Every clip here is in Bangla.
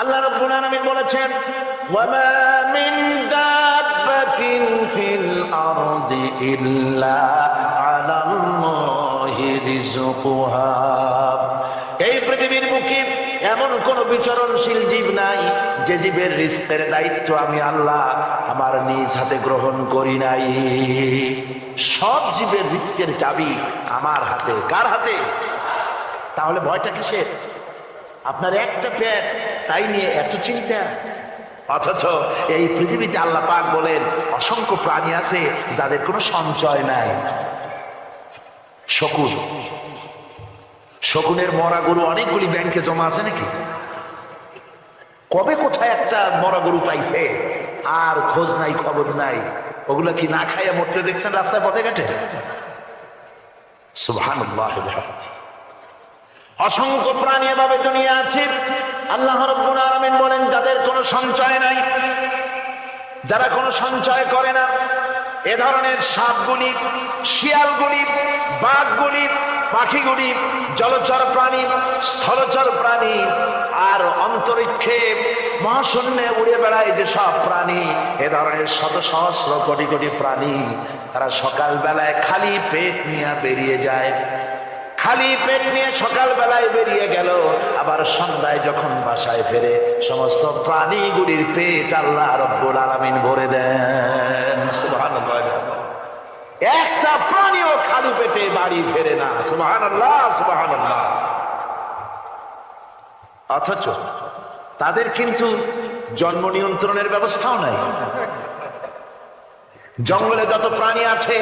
আল্লাহ রাব্বুল আলামিন বলেছেন, ওয়ামা মিন দাব্বাতিন ফিল আরদি ইল্লা আলাল্লাহি রিজকুহা। এই পৃথিবীর বুকে এমন কোন বিচরণশীল জীব নাই যে জীবের রিজকের দায়িত্ব আমি আল্লাহ আমার নিজ হাতে গ্রহণ করি নাই। সব জীবের রিজকের চাবি আমার হাতে। কার হাতে? তাহলে ভয়টা কিসের? আপনার একটা পেট, তাই নিয়ে এত চিন্তা। অথচ এই পৃথিবীতে আল্লাহ পাক বলেন অসংখ্য প্রাণী আছে যাদের কোনো সঞ্চয় নাই। শকুন, শকুনের মরা গরু অনেকগুলি ব্যাংকে জমা আছে নাকি? কবে কোথায় একটা মরা গরু পাইছে আর খোঁজ নাই, খবর নাই। ওগুলো কি না খাইয়া মরতে দেখছেন রাস্তায় পথে ঘাটে? সুবহানাল্লাহ। অসংখ্য প্রাণী এভাবে দুনিয়া আছে। আল্লাহ রাব্বুল আলামিন বলেন যাদের কোনো সঞ্চয় নাই, যারা কোনো সঞ্চয় করে না, এ ধরনের সাপগুলি, শিয়ালগুলি, বাঘগুলি, পাখিগুলি, জলচর প্রাণী, স্থলচর প্রাণী আর অন্তরিক্ষে মহাশূন্যে উড়ে বেড়ায় যেসব প্রাণী, এ ধরনের শত সহস্র কোটি কোটি প্রাণী, তারা সকাল বেলায় খালি পেট নিয়ে বেরিয়ে যায়। খালি পেট নিয়ে সকাল বেলায় বেরিয়ে গেল, আবার সন্ধ্যায় যখন বাসায় ফেরে সমস্ত প্রাণীগুলির পেট আল্লাহ রাব্বুল আলামিন ভরে দেন। সুবহানাল্লাহ। একটা প্রাণীও খালি পেটে বাড়ি ফেরে না। সুবহানাল্লাহ, সুবহানাল্লাহ। অথচ তাদের কিন্তু জন্ম নিয়ন্ত্রণের ব্যবস্থাও নাই। জঙ্গলে যত প্রাণী আছে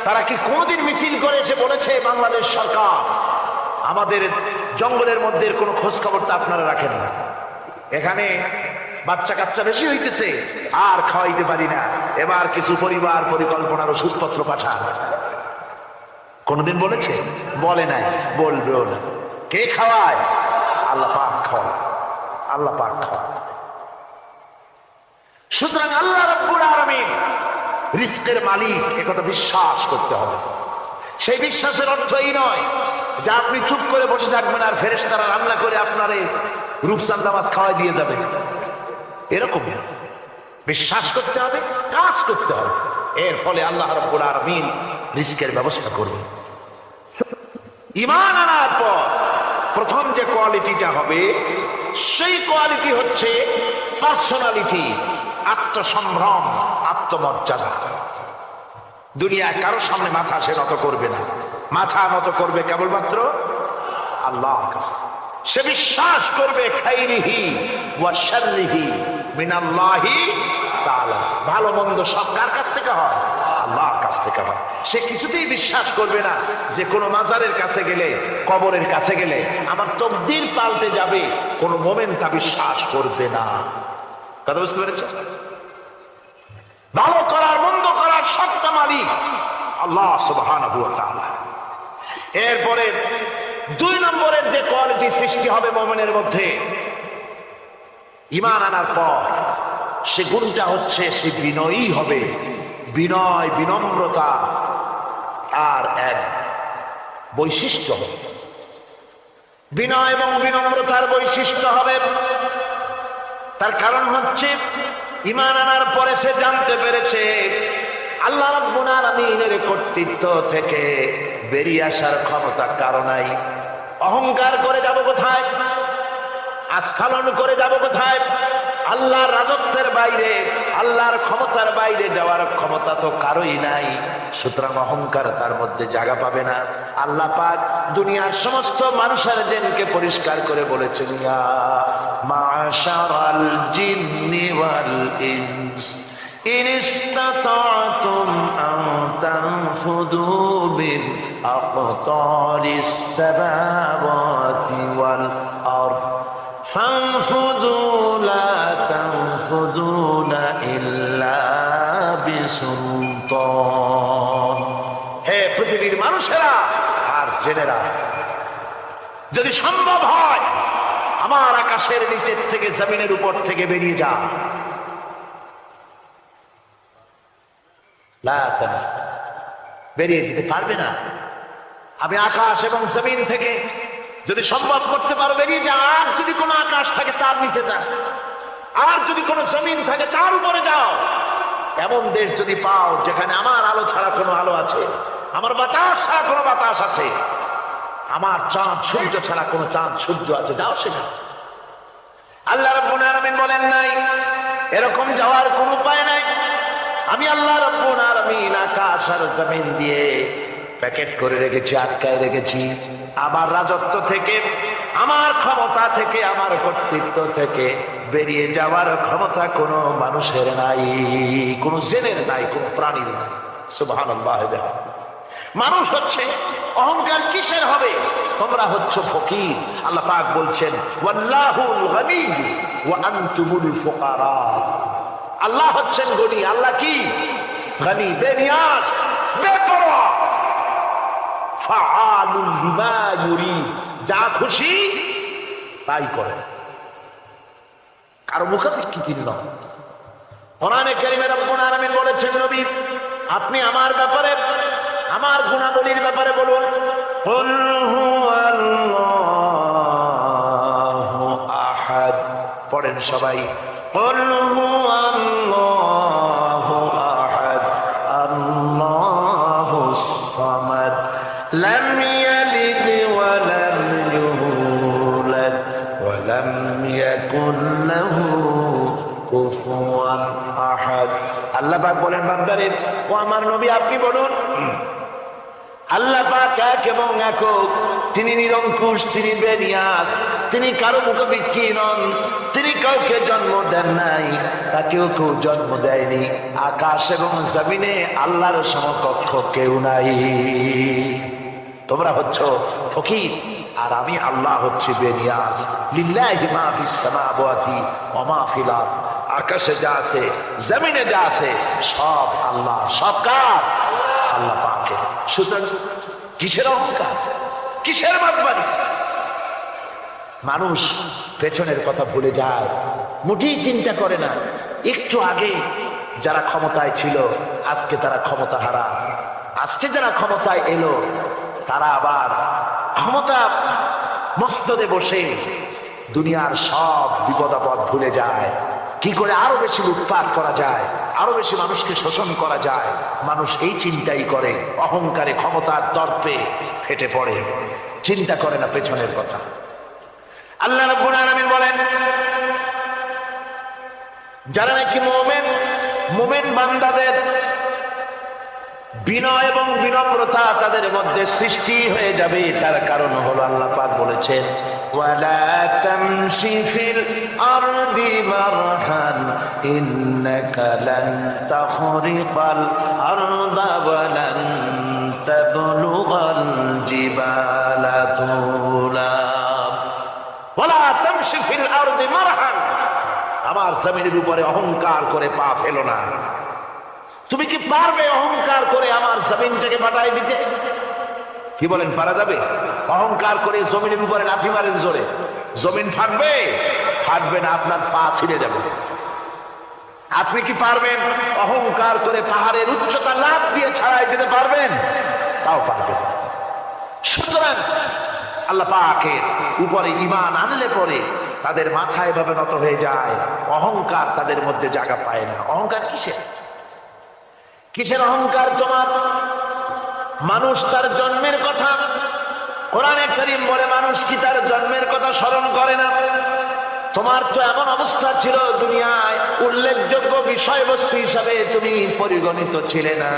তারা কি কোনদিন মিছিল করে এসে বলেছে বাংলাদেশ সরকার আমাদের জঙ্গলের মধ্যে কোনো খোঁজ খবরটা আপনারা রাখেন না, এখানে বাচ্চা কাচ্চা বেশি হইতেছে আর খাওয়াইতে পারি না, এবার কিছু পরিবার পরিকল্পনার ওষুধপত্র পাঠান? কোনদিন বলেছে? বলে নাই, বলবেও না। কে খাওয়ায়? আল্লাহ পাক খাওয়ায়, আল্লাহ পাক খাওয়ায়। সুতরাং আল্লাহ রাব্বুল আলামিন রিজকের মালিক, একথা বিশ্বাস করতে হবে। সেই বিশ্বাসের অর্থ এই নয় যে আপনি চুপ করে বসে থাকবেন আর ফেরেশতারা রান্না করে আপনারে রূপচাঁদা মাছ খাওয়াই দিয়ে যাবে, এরকম বিশ্বাস করতে হবে, কাজ করতে হবে। এর ফলে আল্লাহ রাব্বুল আলামিন রিজকের ব্যবস্থা করবেন। ঈমান আনার পর প্রথম যে কোয়ালিটিটা হবে সেই কোয়ালিটি হচ্ছে পার্সোনালিটি, আত্মসম্ভ্রম, আত্মমর্যাদা। দুনিয়ায় কারোর সামনে মাথা সে নত করবে না, মাথা নত করবে কেবলমাত্র আল্লাহর কাছে। সে বিশ্বাস করবে খাইরিহি ওয়া শাররিহি মিনাল্লাহি তাআলা। ভালো মন্দ সব কার কাছ থেকে হয়? আল্লাহর কাছ থেকে হয়। সে কিছুতেই বিশ্বাস করবে না যে কোনো মাজারের কাছে গেলে, কবরের কাছে গেলে আমার তকদির পাল্টে যাবে, কোনো মোমেন্ট তা বিশ্বাস করবে না। কথা বুঝতে পেরেছেন? ভালো করার মন্দ করার সত্তা মালিক আল্লাহ সুবহানাহু ওয়া তাআলা। এরপরে 2 নম্বরের যে কোয়ালিটি সৃষ্টি হবে মুমিনের মধ্যে ঈমান আনার পর, সে গুণটা হচ্ছে সে বিনয়ী হবে। বিনয়, বিনম্রতা আর এক বৈশিষ্ট্য হবে। বিনয় এবং বিনম্রতার বৈশিষ্ট্য হবে। তার কারণ হচ্ছে ঈমান আনার পরে সে জানতে পেরেছে আল্লাহ রাব্বুল আলামিনের কর্তৃত্ব থেকে বেরিয়ে আসার ক্ষমতা কারো নাই। অহংকার করে যাব কোথায়? আস্ফালন করে যাব কোথায়? আল্লাহর রাজত্বের বাইরে, আল্লাহর ক্ষমতার বাইরে যাওয়ার ক্ষমতা তো কারোই নাই। সুতরাং অহংকার তার মধ্যে জায়গা পাবে না। আল্লাহ পাক দুনিয়ার সমস্ত মানুষের জিনকে পরিষ্কার করে বলেছেন, ইয়া মাশারাল জিন্নি ওয়াল ইনস ইন ইসতাতা'তুম আন তানফুযু মিন আকতারিস সামাওয়াতি ওয়াল আরদ ফানফুযু লা তানফুযুনা ইল্লা বিসুলতান। হে পৃথিবীর মানুষেরা আর জেনেরা, যদি সম্ভব হয় আমার আকাশের নিচের থেকে, জমিনের উপর থেকে বেরিয়ে যা। বেরিয়ে যেতে পারবে না। আমি আকাশ এবং জমিন থেকে যদি সম্ভব করতে পারো বেরিয়ে যা। আর যদি কোনো আকাশ থাকে তার নিচে যা, আর যদি কোনো জমিন থাকে তার উপরে যাও। এমন দেশ যদি পাও যেখানে আমার আলো ছাড়া কোনো আলো আছে, আমার বাতাস ছাড়া কোনো বাতাস আছে, আমার চাঁদ সূর্য ছাড়া কোনো চাঁদ সূর্য আছে, যাও সেখানে। আল্লাহ রাব্বুল আলামিন বলেন নাই এরকম যাওয়ার কোনো উপায় নাই। আমি আল্লাহ রাব্বুল আলামিন আকাশ আর জমিন দিয়ে প্যাকেট করে রেখেছি, আটকায় রেখেছি। আমার রাজত্ব থেকে, আমার ক্ষমতা থেকে, আমার কর্তৃত্ব থেকে বেরিয়ে যাওয়ার ক্ষমতা কোনো মানুষের নাই, কোনো জেনের নাই, কোনো প্রাণীর নাই। সুবহানাল্লাহ। মানুষ হচ্ছে অহংকার কিসের হবে? তোমরা হচ্ছে ফকির। আল্লাহ পাক বলছেন ওয়াল্লাহুল গনিয়্যু ওয়া আনতুমুল ফুকারা। আল্লাহ হচ্ছেন গনি। আল্লাহ কি? গনি, বেনিয়াস, বেপরোয়া। ফাআলুল লিমা ইউরিদ, যা খুশি তাই করে, কারো মুখাপেক্ষী তিনি নন। কোরআনে কারীমে রব্বুল আলামিন বলেছেন নবী আপনি আমার ব্যাপারে, আমার গুণাবলীর ব্যাপারে বলুন। কুল হুয়াল্লাহু আহাদ। পড়েন সবাই, কুল হুয়াল্লাহু আহাদ আল্লাহুস সামাদ লাম ইয়ালিদ ওয়া লাম ইউলাদ ওয়া লাম ইয়াকুল লাহু কুফুয়ান আহাদ। আল্লাহ পাক বলেন বান্দারে, ও আমার নবী আপনি বলুন আল্লাহ পাক এক এবং একক, তিনি নিরঙ্কুশ, তিনি বেনিয়াস, তিনি কারো মুখাপেক্ষী নন, তিনি কাউকে জন্ম দেন নাই, তাকেও কেউ জন্ম দেয়নি। আকাশ এবং জমিনে আল্লাহর সমকক্ষ কেউ নাই। তোমরা হচ্ছ ফকির আর আমি আল্লাহ হচ্ছে বেনিয়াস। লিল্লাহি মা ফিস সামাওয়াতি ওয়া মা ফিল আরদ। আকাশে যা আছে, জমিনে যা আছে, সব আল্লাহ। সব কার? আল্লাহ পাকের। সুতরাং কিসের অহংকার, কিসের বাদবাড়ি? মানুষ পেছনের কথা ভুলে যায়, মোটেই চিন্তা করে না। একটু আগে যারা ক্ষমতায় ছিল আজকে তারা ক্ষমতা হারা। আজকে যারা ক্ষমতায় এলো তারা আবার ক্ষমতা মস্তদে বসে দুনিয়ার সব বিপদ আপদ ভুলে যায়। কি করে আরো বেশি লুটপাট করা যায়, আরো বেশি মানুষকে শোষণ করা যায়, মানুষ এই চিন্তাই করে। অহংকারে, ক্ষমতার দর্পে ফেটে পড়ে, চিন্তা করে না পেছনের কথা। আল্লাহ রাব্বুল আলামিন বলেন যারা নাকি মুমিন বান্দাদের বিনয় এবং বিনম্রতা তাদের মধ্যে সৃষ্টি হয়ে যাবে, তার কারণ হলো আল্লাহ পাক বলেছেন ওয়ালা তামশি ফিল আরদি মারহান ইন্নাকা লান তাখরিকাল আরদা ওয়া লান তাবলুগাল জিবালা তুলা। ওয়ালা তামশি ফিল আরদি মারহান, আমার জমিনের উপরে অহংকার করে পা ফেলো না। তুমি কি পারবে অহংকার করে আমার জমিনটাকে বাটাই দিতে? কি বলেন, পারা যাবে? অহংকার করে জমিনের উপরে লাথি মারেন জোরে, জমিন ফাটবে? ফাটবে না, আপনার পা ছিঁড়ে যাবে। আপনি কি পারবেন অহংকার করে পাহাড়ের উচ্চতা লাফ দিয়ে ছাড়াই যেতে পারবেন? তাও পারবেন। সুতরাং আল্লাহ পাকের উপরে ঈমান আনলে পরে তাদের মাথা এভাবে নত হয়ে যায়, অহংকার তাদের মধ্যে জায়গা পায় না। অহংকার কিসের? কিসের অহংকার তোমার? মানুষ তার জন্মের কথা, কোরআনে কারীম বলে মানুষ কি তার জন্মের কথা স্মরণ করে না? তোমার তো এমন অবস্থা ছিল দুনিয়ায় উল্লেখযোগ্য বিষয়বস্তু হিসাবে তুমি পরিগণিত ছিলে না।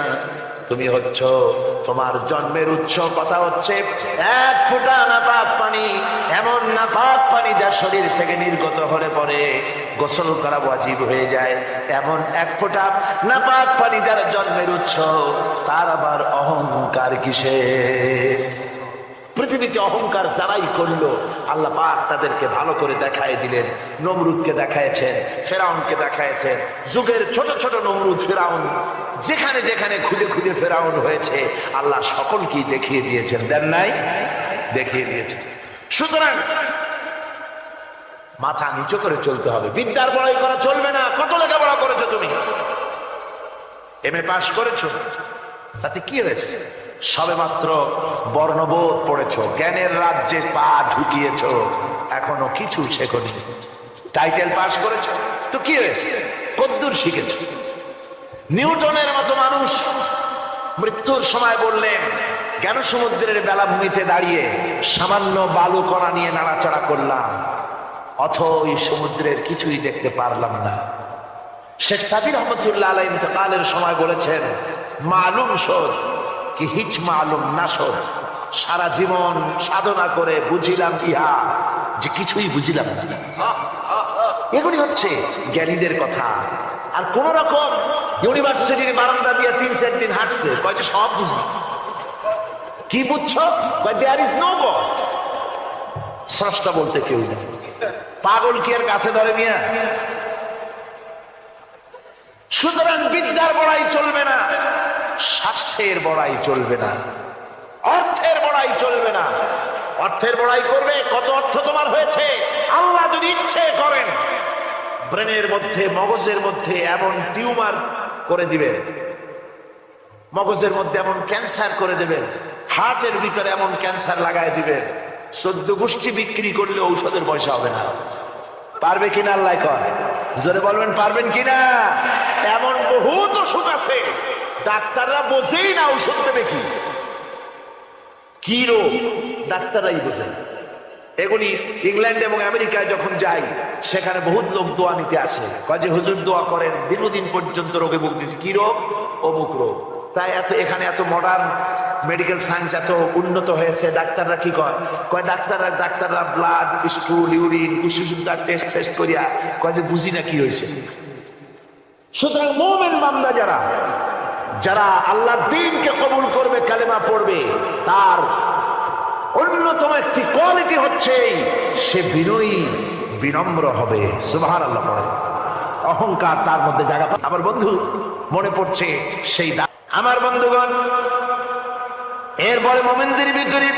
তুমি হচ্ছ, তোমার জন্মের উৎস কথা হচ্ছে এক ফোঁটা নাপাক পানি, এমন নাপাক পানি যা শরীর থেকে নির্গত হলে পরে গোসল করা ওয়াজিব হয়ে যায়। এমন এক ফোঁটা নাপাক পানি যার জন্মের উৎস, তার আবার অহংকার কিসে? পৃথিবীতে অহংকার যারাই করলো আল্লাহ পাক তাদেরকে ভালো করে দেখায় দিলেন। নমরুদকে দেখায়ছেন, ফেরাউনকে দেখায়ছেন, যুগের ছোট ছোট নমরুদ ফেরাউন যেখানে যেখানে খুদে খুদে ফেরাউন হয়েছে আল্লাহ সকলকেই দেখিয়ে দিয়েছেন। দেন নাই? দেখিয়ে দিয়েছেন। সুতরাং মাথা নিচু করে চলতে হবে। বিদ্যার বড়াই করা চলবে না। কত লেখাপড়া করেছো তুমি? এমএ পাস করেছো, তাতে কি হয়েছে? সবেমাত্র বর্ণবোধ পড়েছো, জ্ঞানের রাজ্যে পা ঢুকিয়েছো, এখনো কিছু শেখনি। টাইটেল পাস করেছো তো কি হয়েছে, কদ্দুর শিখেছো? নিউটনের মতো মানুষ মৃত্যুর সময় বললেন, জ্ঞান সমুদ্রের বেলাভূমিতে দাঁড়িয়ে সামান্য বালু কণা নিয়ে নাড়াচাড়া করলাম, অথই সমুদ্রের কিছুই দেখতে পারলাম না। শেখ সাবির রহমতুল্লাহ আলাইহি ইন্তেকালের সময় বলেছেন, মালুম শোধ কি হিচ মালুম না শোধ, সারা জীবন সাধনা করে বুঝিলাম ইহা যে কিছুই বুঝিলাম না। এগুলি হচ্ছে জ্ঞানীদের কথা। আর কোন রকম ইউনিভার্সিটির বারান্দা দিয়ে 3-4 দিন হাঁটছে, কয় যে সব বুঝি। কি বুঝছো? দেয়ার ইজ নো গড, স্রষ্টা বলতে কেউ নেই। পাগল কি এর কাছে ধরে মিয়া? সুতরাং বিদ্যার বড়াই চলবে না, স্বাস্থ্যের বড়াই চলবে না, অর্থের বড়াই চলবে না। অর্থের বড়াই করবে, কত অর্থ তোমার হয়েছে, আল্লাহ যদি ইচ্ছে করেন ব্রেনের মধ্যে, মগজের মধ্যে এমন টিউমার করে দিবেন, মগজের মধ্যে এমন ক্যান্সার করে দেবেন, হার্টের ভিতরে এমন ক্যান্সার লাগায় দিবেন, 14 গোষ্ঠী বিক্রি করলে ঔষধের পয়সা হবে না। পারবে কিনা আল্লাহ কয়? জোরে বলবেন পারবেন কিনা? এমন বহুত ওষুধ আছে ডাক্তাররা বোঝেই না ওষুধ দেবে কি রোগ, ডাক্তাররাই বোঝে। এগুলি ইংল্যান্ড এবং আমেরিকায় যখন যাই, সেখানে বহুত লোক দোয়া নিতে আসে, কয় যে হুজুর দোয়া করেন, দীর্ঘদিন পর্যন্ত রোগে ভুগতেছি। কি রোগ? অমুক রোগ। তাই এখানে এত মডার্ন মেডিকেল সায়েন্স এত উন্নত হয়েছে, ডাক্তাররা কি কয়? ডাক্তাররা ব্লাড, স্টুল, ইউরিন, কুসুসুদার টেস্ট করিয়া কয় যে বুঝি না কি হয়েছে। সুতরাং মুমিন বান্দা যারা আল্লাহর দ্বীনকে কবুল করবে, কালেমা পড়বে, তার অন্যতম একটি কোয়ালিটি হচ্ছে সে বিনয়ী, বিনম্র হবে। সুবহানাল্লাহ পড়ে, অহংকার তার মধ্যে জায়গা পায়। আমার বন্ধু মনে পড়ছে সেই আমার বন্ধুগণ, এরপরে মুমিনদের ভিতরে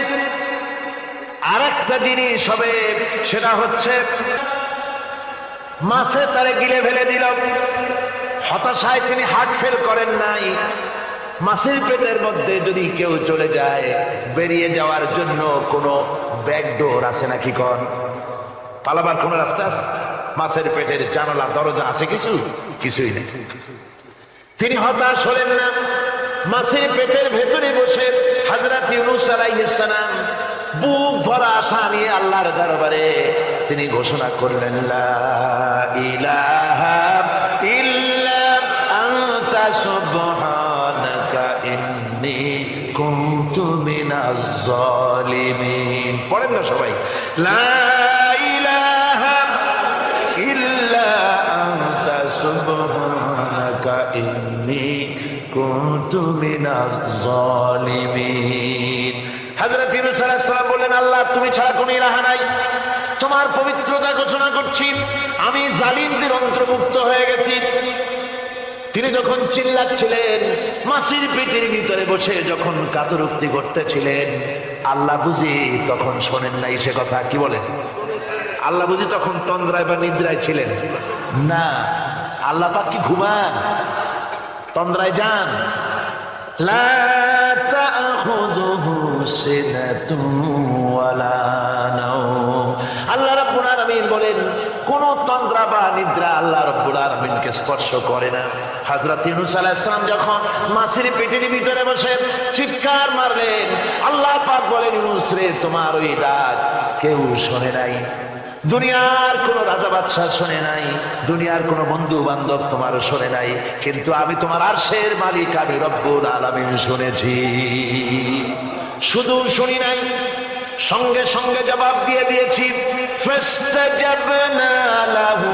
আরেকটা জিনিস হবে, সেটা হচ্ছে মাছে তারে গিলে ফেলে দিল। হতাশায় তিনি হার্ট ফেল করেন নাই। মাছের পেটের মধ্যে যদি কেউ চলে যায়, বেরিয়ে যাওয়ার জন্য কোনো ব্যাকডোর আছে নাকি? পালাবার কোন রাস্তা আছে? মাছের পেটের জানালা দরজা আছে? কিছুই নেই। তিনি হতাশ হলেন না। মাছের পেটের ভেতরে বসে হযরত ইউনূস আলাইহিস সালাম বুক ভরা আশা নিয়ে আল্লাহর দরবারে তিনি ঘোষণা করলেন, লা ইলাহা ইল্লা আনতা সুবহানাকা ইন্নী কুনতু মিনাজ জালিমিন। পড়েন না সবাই, লা ইলাহা ইল্লা আনতা সুবহানাকা ইন্নী কুনতু মিনাজ জালিমিন। হযরত ইউনূস আলাইহিস সালাম বললেন, আল্লাহ তুমি ছাড়া কোনো ইলাহ নাই, তোমার পবিত্রতা ঘোষণা করছি, আমি জালিমদের অন্তর্ভুক্ত হয়ে গেছি। তিনি যখন চিল্লাচ্ছিলেন, মাছের পেটের ভিতরে বসে যখন কাতরুক্তি করতেছিলেন, আল্লাহ বুঝি তখন শোনেন নাই সে কথা? কি বলেন? আল্লাহ বুঝি তখন তন্দ্রায় বা নিদ্রায় ছিলেন না? আল্লাহ পাক কি ঘুমান? তন্দ্রায় যান? লা তাখুযুহু সিনাতুন ওয়ালা নাওম। আল্লাহ রাব্বুল আলামিন বলেন, কোন তন্দ্রা বা নিদ্রা আল্লাহ রাব্বুল আলামিনকে স্পর্শ করে না। হযরত ইউনূস আলাইহিস সালাম যখন মাছের পেটের ভিতরে বসে চিৎকার মারলেন, আল্লাহ পাক বলেন, ইউনূস রে, তোমার ওই ডাক কেউ শোনে নাই, দুনিয়ার কোন রাজা বাদশাহ শোনে নাই, দুনিয়ার কোন বন্ধু বান্ধব তোমার শোনে নাই, কিন্তু আমি তোমার আরশের মালিক, আমি রব্বুল আলামিন শুনেছি। শুধু শুনি নাই, সঙ্গে সঙ্গে জবাব দিয়ে দিয়েছি। ফাস্তাজাবনা লাহু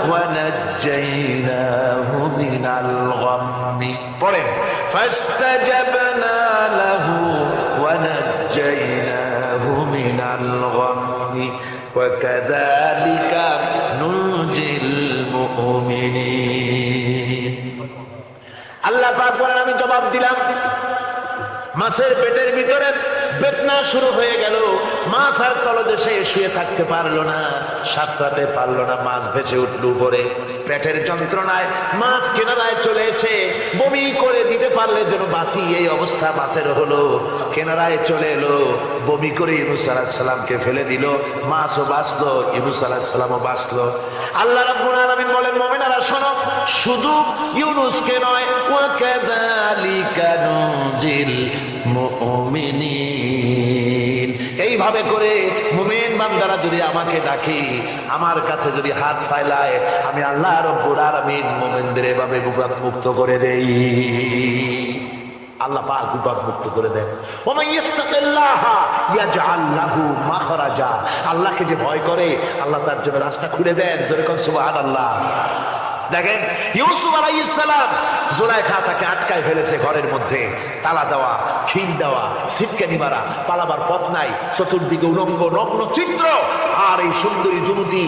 ওয়া নাজ্জাইনাহু মিনাল গাম্মি। পড়েন, ফাস্তাজাবনা লাহু ওয়া নাজ্জাইনাহু মিনাল গাম্মি ওয়া কাযালিকা নুনজিল মুমিনিন। আল্লাহ পাক বলেন, আমি জবাব দিলাম। মাছের পেটের ভিতরে বেদনা শুরু হয়ে গেল, মাছ আর তলদেশে শুয়ে থাকতে পারলো না, সাঁতরাতে পারলো না, মাছ ভেসে উঠল উপরে। পেটের যন্ত্রণায় মাছ কিনারায় চলে এসে বমি করে দিতে পারলে যেন বাঁচি, এই অবস্থা মাছের হলো। কিনারায় চলে এলো, বমি করে ইউনূস আলাইহিস সালামকে ফেলে দিল। মাছও বাঁচলো, ইউনূস আলাইহিস সালামও বাঁচলো। আল্লাহ রাব্বুল আলামিন বলেন, মুমিনেরা শোনো, শুধু ইউনূসকে নয়, ওয়া কাযালিকা নুজিল মুমিনিন, এইভাবে করে মুমিন বান্দারা যদি আমাকে ডাকে, আমার কাছে যদি হাত ফাইলায়, আমি আল্লাহ রাব্বুল আলামিন মুমিনদের এভাবে বিপদ মুক্ত করে দেই। আল্লাহ পাক বিপদ মুক্ত করে দেন। ওয়া মান ইয়াত্তাকিল্লাহা ইয়াজআল লাহু মাখরাজা, আল্লাহকে যে ভয় করে আল্লাহ তার জন্য রাস্তা খুলে দেন। জোরে কোন সুবহানাল্লাহ। দেখেন ইউসুফ আলাইহিস সালাম, জুলাইখা তাকে আটকায় ফেলেছে ঘরের মধ্যে, তালা দেওয়া, খিল দেওয়া, ছিটকানি মারা, পালাবার পথ নাই, চতুর্দিকে উলঙ্গ নগ্ন চিত্র। আর এই সুন্দরী যুবতী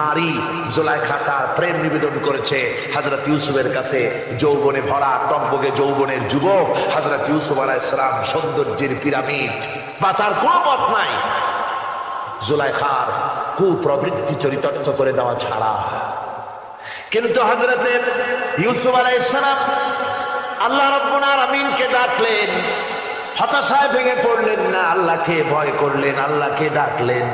নারী জুলাইখা তার প্রেম নিবেদন করেছে হযরত ইউসুফের কাছে। যৌবনে ভরা, টকবগে যৌবনের যুবক হযরত ইউসুফ আলাইহিস সালাম, সৌন্দর্যের পিরামিড, বাঁচার কোনো পথ নাই জুলাইখার কুপ্রবৃত্তি চরিতার্থ করে দেওয়া ছাড়া। কিন্তু হযরতে ইউসুফ আলাইহিস সালাম আল্লাহ রাব্বুল আলামিনকে ডাকলেন, হতাশায় ভেঙে পড়লেন না, আল্লাহকে ভয় করলেন, আল্লাহকে ডাকলেন।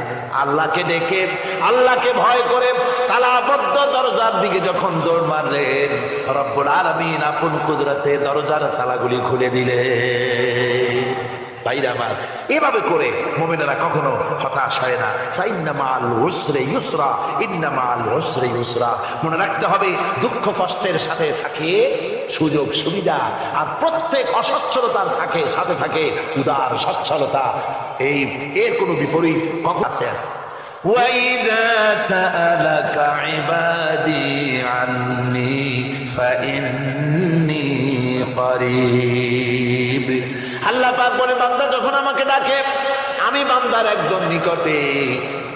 আল্লাহকে ডেকে, আল্লাহকে ভয় করে তালাবদ্ধ দরজার দিকে যখন দৌড় মারলেন, রব্বুল আলামিন আপন কুদরতে দরজার তালাগুলি খুলে দিলেন। ভাইরা আমার, এভাবে করে মুমিনেরা কখনো হতাশ হয় না। ফাইন্না মাআল উসরি ইউসরা, ইন্না মাআল উসরি ইউসরা। মনে রাখতে হবে, দুঃখ কষ্টের সাথে থাকে সুযোগ সুবিধা, আর প্রত্যেক অসচ্ছলতার থাকে সাথে থাকে উদার সচ্ছলতা। এই এর কোনো বিপরীত কখন আছে? وَإِذَا سَأَلَكَ عِبَادِي عَنِّي فَإِنِّي قَرِيبٌ। আল্লাহ পাক বলে, বান্দা যখন আমাকে ডাকে, আমি বান্দার একদম নিকটে,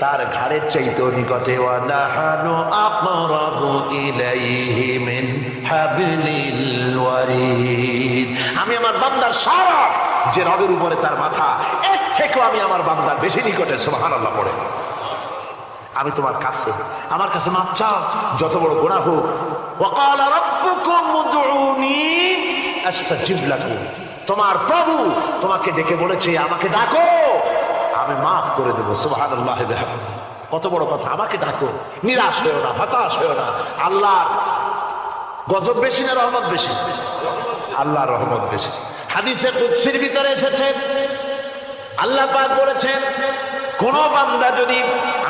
তার ঘাড়ের চাইতেও নিকটে। ওয়া নাহানু আকরাবু ইলাইহি মিন হাবলিল ওয়ারিদ। আমি আমার বান্দার সারা যে রবের উপরে তার মাথা, এর থেকেও আমি আমার বান্দার বেশি নিকটে। সুবহানাল্লাহ পড়ে। আমি তোমার কাছে, আমার কাছে মাপ চাও, যত বড় গুনাহ হোক। ওয়া ক্বালা রাব্বুকুম উদউনি আস্তাজিব লাকুম। তোমার প্রভু তোমাকে ডেকে বলেছে, আমাকে ডাকো, আমি মাফ করে দেবো। সুবহানাল্লাহ। কত বড় কথা, আমাকে ডাকো, নিরাশ হয়েও না, হতাশ হয়েও না। আল্লাহ গজব বেশি না রহমত বেশি? আল্লাহর রহমত বেশি। হাদিসে কুদসির ভিতরে এসেছে, আল্লাহ পাক বলেছেন, কোন বান্দা যদি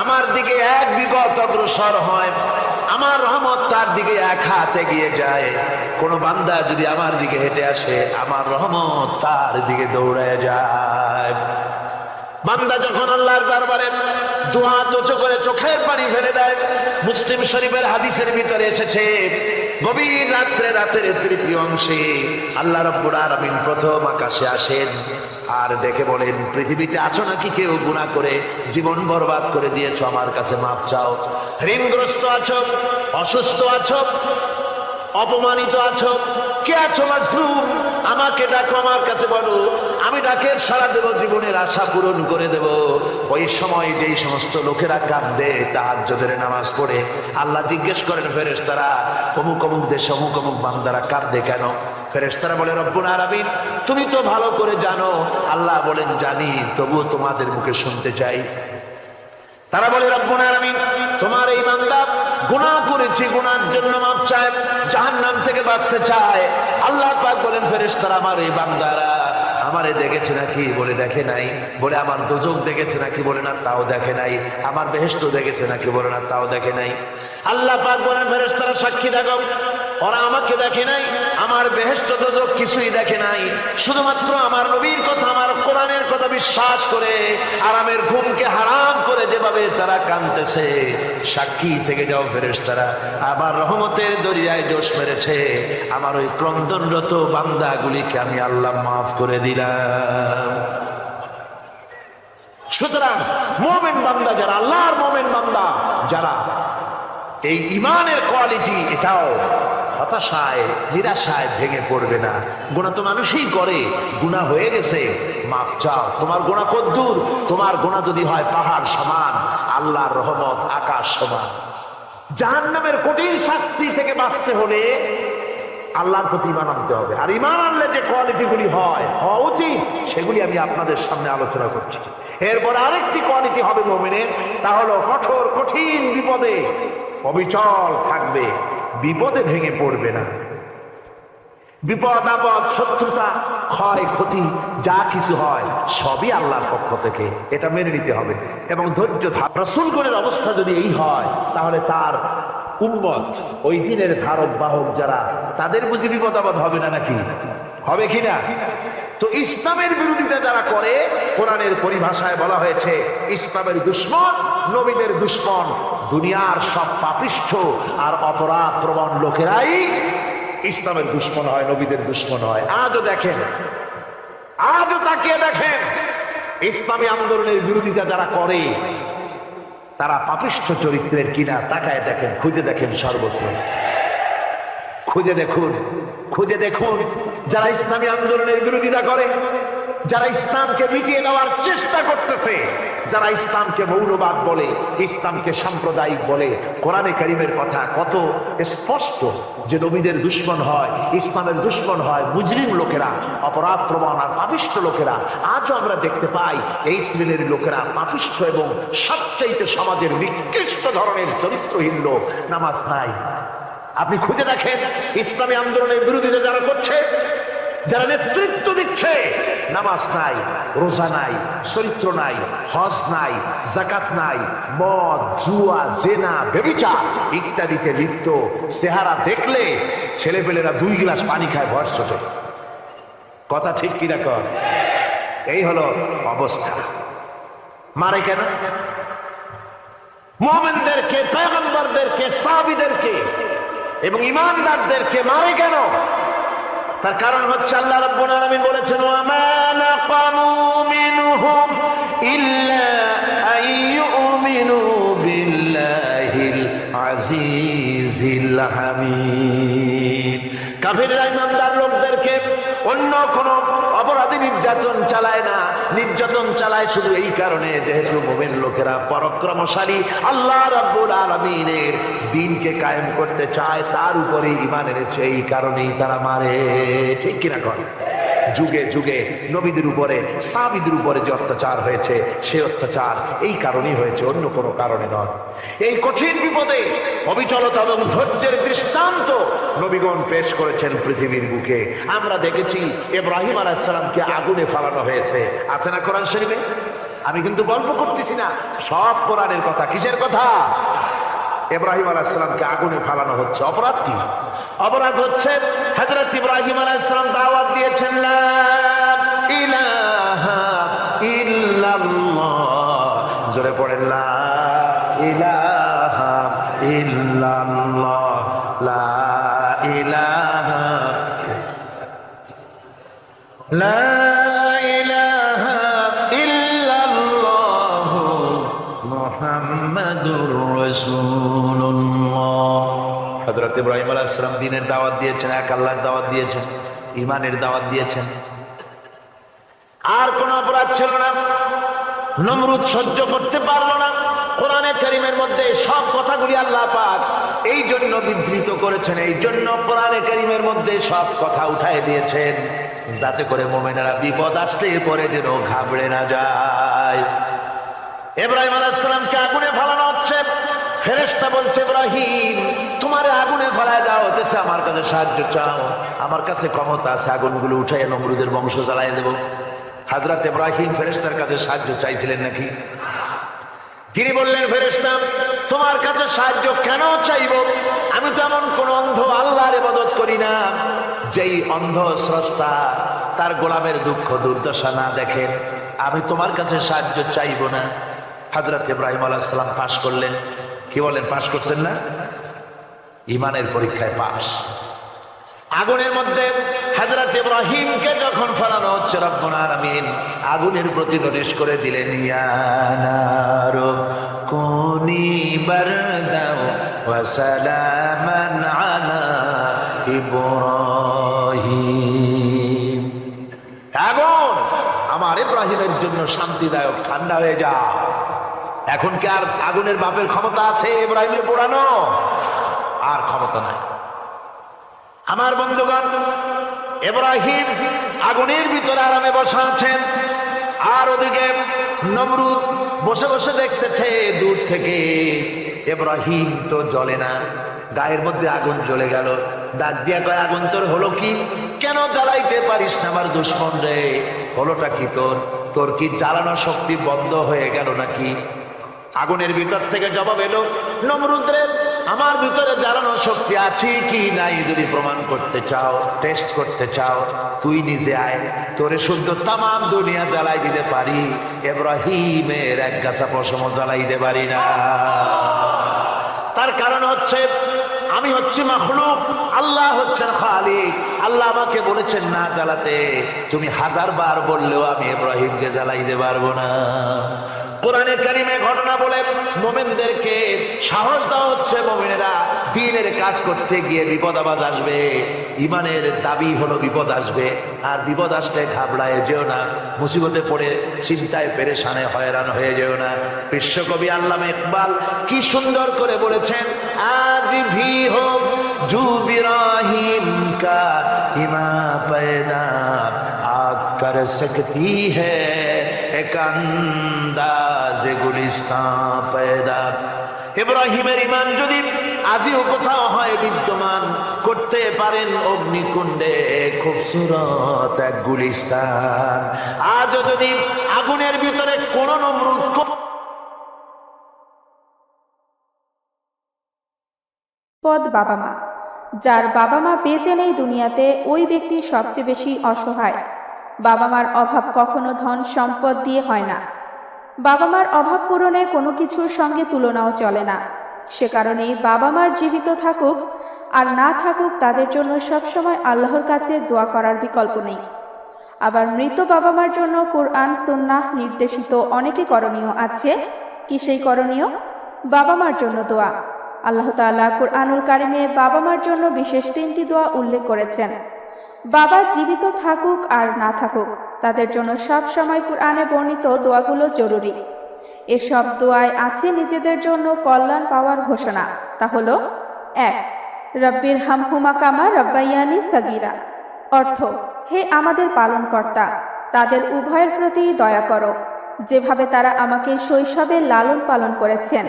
আমার দিকে এক বিগত অগ্রসর হয়, আমার রহমত তার দিকে এক হাত এগিয়ে যায়। কোন বান্দা যদি আমার দিকে হেঁটে আসে, আমার রহমত তার দিকে দৌড়ে যায়। বান্দা যখন আল্লাহর দরবারে দুহাত উঁচু করে চোখের পানি ফেলে দেয়, মুসলিম শরীফের হাদিসের ভিতরে এসেছে, গভীর রাত্রে, রাতের তৃতীয় অংশে আল্লাহ রাব্বুল আলামিন প্রথম আকাশে আসেন আর দেখে বলেন, পৃথিবীতে আছো নাকি কেউ গুনাহ করে জীবন বরবাদ করে দিয়েছো, আমার কাছে মাপ চাও। ঋণগ্রস্ত আছো, অসুস্থ আছো, অপমানিত আছো, কে আছো মাজলুম, আমাকে ডাকো, আমার কাছে বলো, আমি ডাকের সাড়া দেব, জীবনের আশা পূরণ করে দেব। ওই সময় যেই সমস্ত লোকেরা কাঁদে তাহাজ্জুদের নামাজ পড়ে, আল্লাহ জিজ্ঞেস করেন ফেরেশতারা, অমুক অমুক দেশে অমুক অমুক বান্দারা কাঁদে কেন? ফেরেশতারা বলে, রব্বুল আলামিন তুমি তো ভালো করে জানো। আল্লাহ বলেন, জানি, তবুও তোমাদের মুখে শুনতে চাই। তারা বলে, রব্বুল আলামিন তোমার এই বান্দা গুনাহ করেছে, গুনার জন্য মাপ চায়, জাহান্নাম থেকে বাঁচতে চায়। আল্লাহ পাক বলেন, ফেরেশতারা আমার এই বান্দারা আমারে দেখেছে নাকি? বলে দেখে নাই। বলে আমার দোজখ দেখেছে নাকি? বলে না, তাও দেখে নাই। আমার বেহেশত দেখেছে নাকি? বলে না, তাও দেখে নাই। আল্লাহ পাক বলেন, ফেরেশতারা সাক্ষী থাকো, ওরা আমাকে দেখে নাই, আমার বেহেশত দোজখ কিছুই দেখে নাই, শুধুমাত্র আমার নবীর কথা, আমার কোরআনের কথা বিশ্বাস করে আরামের ঘুমকে হারাম করে যেভাবে তারা কাঁদতেছে, সাক্ষী থেকে যাও ফেরেশতারা, আমার রহমতের দরিয়ায় জোশ মেরেছে, আমার ওই ক্রন্দনরত বান্দাগুলিকে আমি আল্লাহ মাফ করে দিলাম। সুতরাং মুমিন বান্দা যারা, আল্লাহর মুমিন বান্দা যারা, এই ঈমানের কোয়ালিটি, এটাও হতাশায় নিরাশায় ভেঙে পড়বে না। গুনাহ তো মানুষই করে, গুনাহ হয়ে গেছে, মাপ চাও। তোমার গুনাহ কদ্দূর? তোমার গুনাহ যদি হয় পাহাড় সমান, আল্লাহর রহমত আকাশ সমান। জাহান্নামের কঠিন শাস্তি থেকে বাঁচতে হলে আল্লাহর প্রতি ঈমান আনতে হবে। আর ঈমান আনলে যে কোয়ালিটিগুলি হওয়া উচিত সেগুলি আমি আপনাদের সামনে আলোচনা করছি। এরপর আরেকটি কোয়ালিটি হবে মুমিনের, তা হলো কঠোর কঠিন বিপদে অবিচল থাকবে, বিপদে ভেঙে পড়বে না। বিপদ আপদ শত্রুতা ক্ষয় ক্ষতি যা কিছু হয় সবই আল্লাহর পক্ষ থেকে, এটা মেনে নিতে হবে এবং ধৈর্য ধারণ। রাসূলগণের অবস্থা যদি এই হয় তাহলে তার উম্মত ওই দিনের ধারক বাহক যারা, তাদের বুঝি বিপদ আপদ হবে না নাকি? হবে কিনা? তো ইসলামের বিরোধিতা যারা করে, কোরআনের পরিভাষায় বলা হয়েছে ইসলামের দুশমন, নবীদের দুশমন। দুনিয়ার সব পাপিষ্ঠ আর অপরাধ প্রবণ লোকেরাই ইসলামের দুশমন হয়, নবীদের দুশমন হয়। আজও দেখেন, আজও তাকিয়ে দেখেন, ইসলামী আন্দোলনের বিরোধিতা যারা করে তারা পাপিষ্ঠ চরিত্রের কিনা তাকায় দেখেন, খুঁজে দেখেন, সর্বত্র খুঁজে দেখুন, খুঁজে দেখুন। যারা ইসলামী আন্দোলনের বিরোধিতা করে, যারা ইসলামকে মিটিয়ে দেওয়ার চেষ্টা করতেছে, যারা ইসলামকে মৌলবাদ বলে, ইসলামকে সাম্প্রদায়িক বলে, কোরআনে কারীমের কথা কত স্পষ্ট যে নবীদের দুশমন হয়, ইসলামের দুশমন হয় মুজরিম লোকেরা, অপরাধ প্রবণ আর পাপিষ্ঠ লোকেরা। আজও আমরা দেখতে পাই এই শ্রেণীর লোকেরা পাপিষ্ঠ এবং সবচাইতে সমাজের নিকৃষ্ট ধরনের চরিত্রহীন লোক। নামাজ নাই। আপনি খুঁজে দেখেন ইসলামী আন্দোলনের বিরোধিতা যারা করছে, যারা নেতৃত্ব দিচ্ছে, নামাজ নাই, রোজা নাই, চরিত্র নাই, হজ নাই, যাকাত নাই, মদ, জুয়া, জেনা, ব্যভিচার ইত্যাদিতে লিপ্ত। চেহারা দেখলে ছেলেপেলেরা 2 গ্লাস পানি খায় ভর ছোটে। কথা ঠিক কিনা কর? এই হলো অবস্থা। মারে কেন? মুমিনদেরকে, পয়গম্বরদেরকে, সাহাবীদেরকে এবং ঈমানদারদেরকে মারে কেন? তার কারণ হচ্ছে আল্লাহ রাব্বুল আলামিন বলেছেন, ওয়া মা নাকামু মিনহুম ইল্লা আইয়ুমিনু বিল্লাহিল আজিজিল হামিদ। কাফিররা ঈমানদার লোকদেরকে অন্য কোন অপরাধী নির্যাতন চালায় না, নির্যাতন চালায় শুধু এই কারণে যেহেতু মুমিন লোকেরা পরাক্রমশালী, আল্লাহ রাব্বুল আলামিনের দ্বীনকে কায়েম করতে চায়, তার উপরে ঈমান এনেছে, এই কারণেই তারা মারে। ঠিক কিনা কর? যুগে যুগে নবীদের উপরে, সাহাবীদের উপরে যে অত্যাচার হয়েছে, সে অত্যাচার এই কারণেই হয়েছে, অন্য কোনো কারণে নয়। এই কঠিন বিপদে অবিচলতা এবং ধৈর্যের দৃষ্টান্ত নবীগণ পেশ করেছেন পৃথিবীর বুকে। আমরা দেখেছি ইব্রাহিম আলাইহিস সালামকে আগুনে ফেলানো হয়েছে, আছে না কোরআন শরীফে? আমি কিন্তু গল্প করতেছি না, সব কোরআনের কথা। কিসের কথা? ইব্রাহিম আলাইহিস সালামকে আগুনে ফেলানো হচ্ছে। অপরাধ কি? অপরাধ হচ্ছে হযরত ইব্রাহিম আলাইহিস সালাম দাওয়াত দিয়েছেন, লা ইলাহা ইল্লাল্লাহ। জোরে পড়েন, লা ইলাহা ইল্লাল্লাহ, লা ইলাহা, লা ইলাহা ইল্লাল্লাহ মুহাম্মাদুর রাসূলুল্লাহ। হযরত ইব্রাহিম আলাইহিস সালাম দ্বীনের দাওয়াত দিয়েছেন, এক আল্লাহর দাওয়াত দিয়েছেন, ঈমানের দাওয়াত দিয়েছেন। আর কোন অপরাধ ছিল না। নমরুদ সহ্য করতে পারল না। কোরআনে কারীমের মধ্যে সব কথাগুলি আল্লাহ পাক এই জন্য বিধৃত করেছেন, এই জন্য কোরআনে কারীমের মধ্যে সব কথা উঠায় দিয়েছেন, যাতে করে মুমিনেরা বিপদ আসলে পরে যেন ঘাবড়ে না যায়। ইব্রাহিম আলাইহিস সালামকে আগুনে ফেলানো হচ্ছে। ফেরেশতা বলছে, ইব্রাহিম তোমারে আগুনে ফেলায় দেওয়া হতেছে, আমার কাছে সাহায্য চাও, আমার কাছে ক্ষমতা আছে, আগুনগুলো উঠাইয়া নমরুদের বংশ জ্বালায় দেব। হযরত ইব্রাহিম ফেরেশতার কাছে সাহায্য চাইছিলেন নাকি? তিনি বললেন, ফেরেশতা তোমার কাছে সাহায্য কেন চাইব? আমি তো এমন কোন অন্ধ আল্লাহর ইবাদত করি না যেই অন্ধ স্রষ্টা তার গোলামের দুঃখ দুর্দশা না দেখেন। আমি তোমার কাছে সাহায্য চাইব না। হযরত ইব্রাহিম আলাইহিস সালাম পাশ করলেন। কি বলেন, পাশ করছেন না? ঈমানের পরীক্ষায় পাশ। আগুনের মধ্যে হযরত ইব্রাহিমকে যখন ফেলানো হচ্ছে, রব্বুল আলামিন আগুনের প্রতি নির্দেশ করে দিলেন, ইয়া নারু কুনি বারদাও ওয়া সালামান আলা ইব্রাহিম। আগুন আমার ইব্রাহিমের জন্য শান্তিদায়ক, ঠান্ডা হয়ে যাও। এখন কি আর আগুনের বাপের ক্ষমতা আছে ইব্রাহিমের পোড়ানো? আর ক্ষমতা নাই। আমার বন্ধুগণ, ইব্রাহিম আগুনের ভিতরে আরামে বসা আছেন, আর ওদিকে নমরুদ বসে বসে দেখতেছে দূর থেকে ইব্রাহিম তো জ্বলে না, গায়ের মধ্যে আগুন জ্বলে গেল। ডাক দিয়া কয়, আগুন তোর হলো কি? কেন জ্বালাইতে পারিস না আমার দুশ্মন রে? হলোটা কি তোর? তোর কি জ্বালানো শক্তি বন্ধ হয়ে গেল নাকি? আগুনের ভিতর থেকে জবাব এলো, নমরুদ রে, আমার ভিতরে জ্বালানো শক্তি আছে কি নাই যদি প্রমাণ করতে চাও, টেস্ট করতে চাও, তুই নিজে আয়, তোরে শুদ্ধ তামাম দুনিয়া জ্বালাই দিতে পারি, ইব্রাহিমের এক গাছা পশম জ্বালাই দিতে পারি না। তার কারণ হচ্ছে আমি হচ্ছি মাখলুক, আল্লাহ হচ্ছেন খালিক। আল্লাহ আমাকে বলেছেন না জ্বালাতে, তুমি 1000 বার বললেও আমি ইব্রাহিমকে জ্বালাইতে পারবো না। কোরআনে কারিমে ঘটনা বলে মুমিনদেরকে সাহস দেওয়া হচ্ছে, মুমিনেরা দ্বীনের কাজ করতে গিয়ে বিপদ আবাজ আসবে, ইমানের দাবি হলো বিপদ আসবে, আর বিপদ আসলে ঘাবড়ায় যেও না, মুসিবতে পড়ে চিন্তায় পেরেশানে হয়রান হয়ে যেও না। বিশ্বকবি আল্লামা ইকবাল কি সুন্দর করে বলেছেন, আজ ভি হো জু ইব্রাহিম কা ইমা পয়দা আগ কর সকতি হ্যায় এক আন্দাজ গুলিস্তান পয়দা। ইব্রাহিমের ইমান যদি আজিও কোথাও হয় বিদ্যমান, করতে পারেন অগ্নিকুণ্ডে খুবসুরত এক গুলিস্তান। আজও যদি আগুনের ভিতরে কোন নমরুদ পদ বাবা মা। যার বাবা মা বেঁচে নেই দুনিয়াতে, ওই ব্যক্তি সবচেয়ে বেশি অসহায়। বাবা মার অভাব কখনো ধন সম্পদ দিয়ে হয় না। বাবা মার অভাব পূরণে কোনো কিছুর সঙ্গে তুলনাও চলে না। সে কারণেই বাবা মার জীবিত থাকুক আর না থাকুক, তাদের জন্য সবসময় আল্লাহর কাছে দোয়া করার বিকল্প নেই। আবার মৃত বাবা মার জন্য কোরআন সুন্নাহ নির্দেশিত অনেকে করণীয় আছে। কি সেই করণীয়? বাবা মার জন্য দোয়া। আল্লাহ তাআলা কুরআনুল কারিমে বাবা মার জন্য বিশেষ 3টি দোয়া উল্লেখ করেছেন। বাবা জীবিত থাকুক আর না থাকুক, তাদের জন্য সব সময় কুরআনে বর্ণিত দোয়াগুলো জরুরি। এসব দোয়ায় আছে নিজেদের জন্য কল্যাণ পাওয়ার ঘোষণা। তা হলো 1, রব্বির হামহুমা কামা রব্বায়ানি সাগীরা। অর্থ, হে আমাদের পালনকর্তা, তাদের উভয়ের প্রতি দয়া করো, যেভাবে তারা আমাকে শৈশবে লালন পালন করেছেন।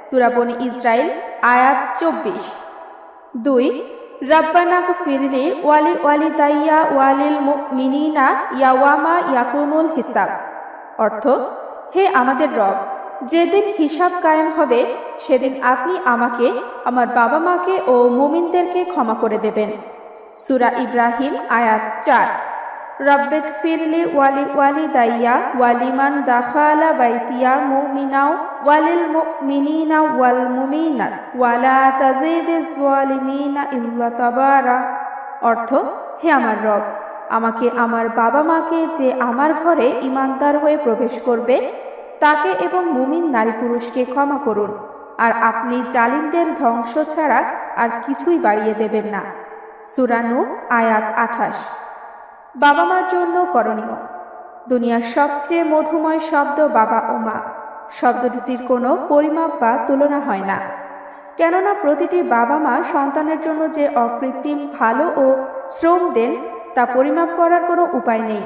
সূরা বনী ইসরাইল আয়াত 24। 2, রব্বানা গফিরলি ওয়ালি ওয়ালিদাইয়া ওয়ালিল মুমিনিনা ইয়াওয়ামা ইয়াকুমুল হিসাব। অর্থ, হে আমাদের রব, যেদিন হিসাব কায়েম হবে সেদিন আপনি আমাকে, আমার বাবা মাকে ও মুমিনদেরকে ক্ষমা করে দেবেন। সূরা ইব্রাহিম আয়াত 4। রব্বিগফিরলি ওয়ালি ওয়ালিদাইয়া ওয়ালিমান দাখালা বাইতিয়া মুমিনাও ওয়ালিল মুমিনিনা ওয়াল মুমিনাত ওয়ালা তাজিদিজ যালিমিনা ইল্লা তাবারা। অর্থ, হে আমার রব, আমাকে, আমার বাবা মাকে, যে আমার ঘরে ঈমানদার হয়ে প্রবেশ করবে, তাকে এবং মুমিন নারী পুরুষকে ক্ষমা করুন, আর আপনি জালিমদের ধ্বংস ছাড়া আর কিছুই বাড়িয়ে দেবেন না। সূরা নূহ আয়াত 28। বাবা মার জন্য করণীয়। দুনিয়ার সবচেয়ে মধুময় শব্দ বাবা ও মা। শব্দ দুটির কোনো পরিমাপ বা তুলনা হয় না, কেননা প্রতিটি বাবা মা সন্তানের জন্য যে অকৃত্রিম ভালো ও শ্রম দেন তা পরিমাপ করার কোনো উপায় নেই।